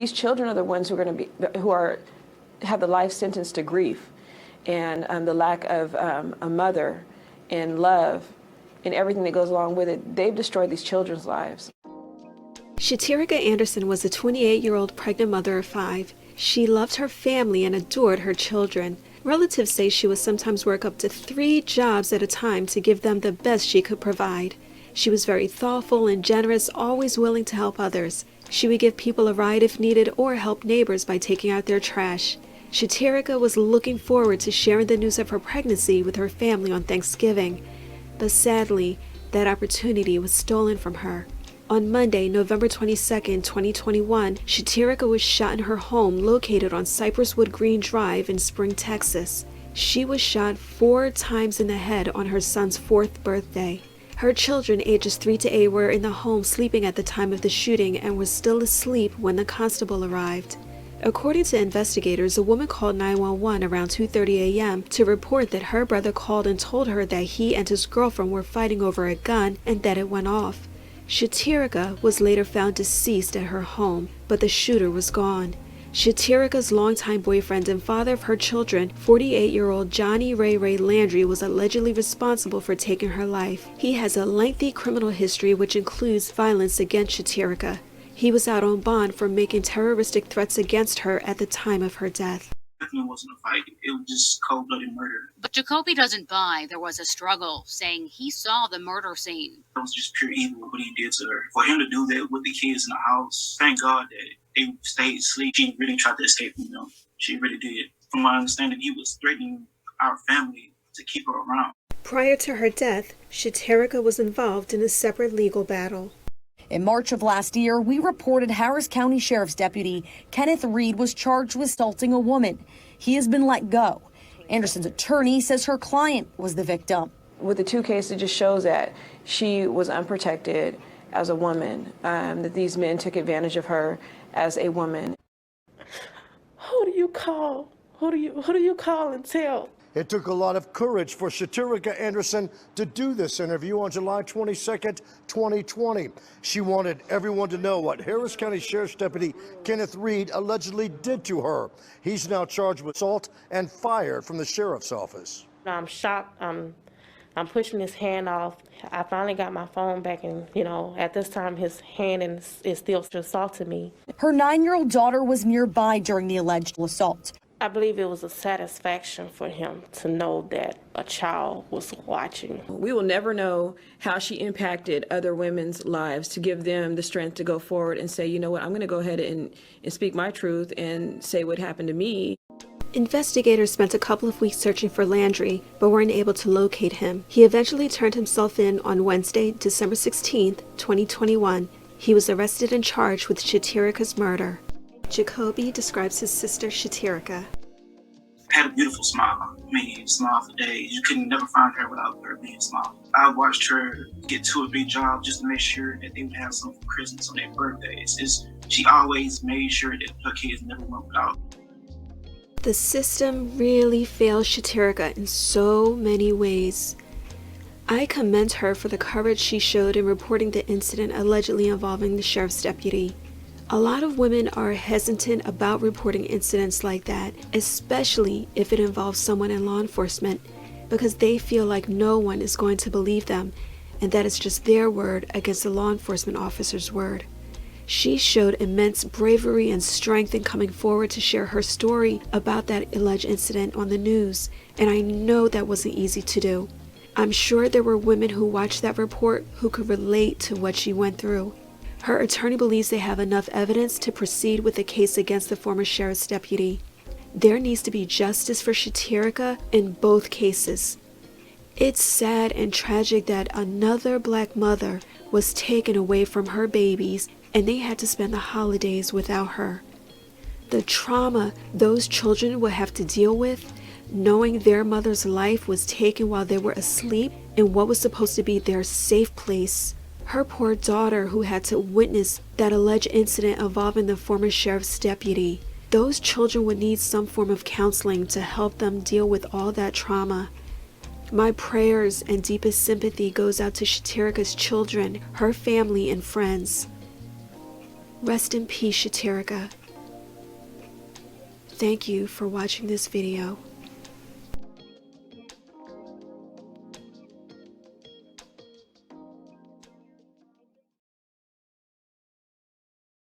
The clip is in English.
These children are the ones who are going to be, have the life sentence to grief, and the lack of a mother and love and everything that goes along with it. They've destroyed these children's lives. Shaterica Anderson was a 28-year-old pregnant mother of 5. She loved her family and adored her children. Relatives say she would sometimes work up to 3 jobs at a time to give them the best she could provide. She was very thoughtful and generous, always willing to help others. She would give people a ride if needed or help neighbors by taking out their trash. Shaterica was looking forward to sharing the news of her pregnancy with her family on Thanksgiving. But sadly, that opportunity was stolen from her. On Monday, November 22, 2021, Shaterica was shot in her home located on Cypresswood Green Drive in Spring, Texas. She was shot 4 times in the head on her son's 4th birthday. Her children, ages 3 to 8, were in the home sleeping at the time of the shooting and were still asleep when the constable arrived. According to investigators, a woman called 911 around 2:30 a.m. to report that her brother called and told her that he and his girlfriend were fighting over a gun and that it went off. Shaterica was later found deceased at her home, but the shooter was gone. Shaterica's longtime boyfriend and father of her children, 48-year-old Johnny Ray Landry, was allegedly responsible for taking her life. He has a lengthy criminal history which includes violence against Shaterica. He was out on bond for making terroristic threats against her at the time of her death. Definitely wasn't a fight. It was just cold-blooded murder. But Jacoby doesn't buy there was a struggle, saying he saw the murder scene. It was just pure evil what he did to her. For him to do that with the kids in the house, thank God that they stayed asleep. She really tried to escape from them. She really did. From my understanding, he was threatening our family to keep her around. Prior to her death, Shaterica was involved in a separate legal battle. In March of last year, we reported Harris County Sheriff's Deputy Kenneth Reed was charged with assaulting a woman. He has been let go. Anderson's attorney says her client was the victim. With the 2 cases, it just shows that she was unprotected as a woman, that these men took advantage of her as a woman. Who do you call? Who do you call and tell? It took a lot of courage for Shaterica Anderson to do this interview on July 22nd, 2020. She wanted everyone to know what Harris County Sheriff's Deputy Kenneth Reed allegedly did to her. He's now charged with assault and fired from the sheriff's office. I'm shocked. I'm pushing his hand off. I finally got my phone back, and, at this time, his hand is still assaulting me. Her 9-year-old daughter was nearby during the alleged assault. I believe it was a satisfaction for him to know that a child was watching. We will never know how she impacted other women's lives to give them the strength to go forward and say, you know what, I'm going to go ahead and speak my truth and say what happened to me. Investigators spent a couple of weeks searching for Landry, but weren't able to locate him. He eventually turned himself in on Wednesday, December 16, 2021. He was arrested and charged with Shaterica's murder. Jacoby describes his sister Shaterica. Had a beautiful smile. Smile for days. You could never find her without her being smiled. I watched her get 2 or 3 jobs just to make sure that they would have something for Christmas on their birthdays. She always made sure that her kids never went without. The system really fails Shaterica in so many ways. I commend her for the courage she showed in reporting the incident allegedly involving the sheriff's deputy. A lot of women are hesitant about reporting incidents like that, especially if it involves someone in law enforcement, because they feel like no one is going to believe them and that it's just their word against the law enforcement officer's word. She showed immense bravery and strength in coming forward to share her story about that alleged incident on the news, and I know that wasn't easy to do. I'm sure there were women who watched that report who could relate to what she went through. Her attorney believes they have enough evidence to proceed with the case against the former sheriff's deputy. There needs to be justice for Shaterica in both cases. It's sad and tragic that another black mother was taken away from her babies and they had to spend the holidays without her. The trauma those children will have to deal with, knowing their mother's life was taken while they were asleep in what was supposed to be their safe place. Her poor daughter who had to witness that alleged incident involving the former sheriff's deputy. Those children would need some form of counseling to help them deal with all that trauma. My prayers and deepest sympathy goes out to Shaterica's children, her family, and friends. Rest in peace, Shaterica. Thank you for watching this video.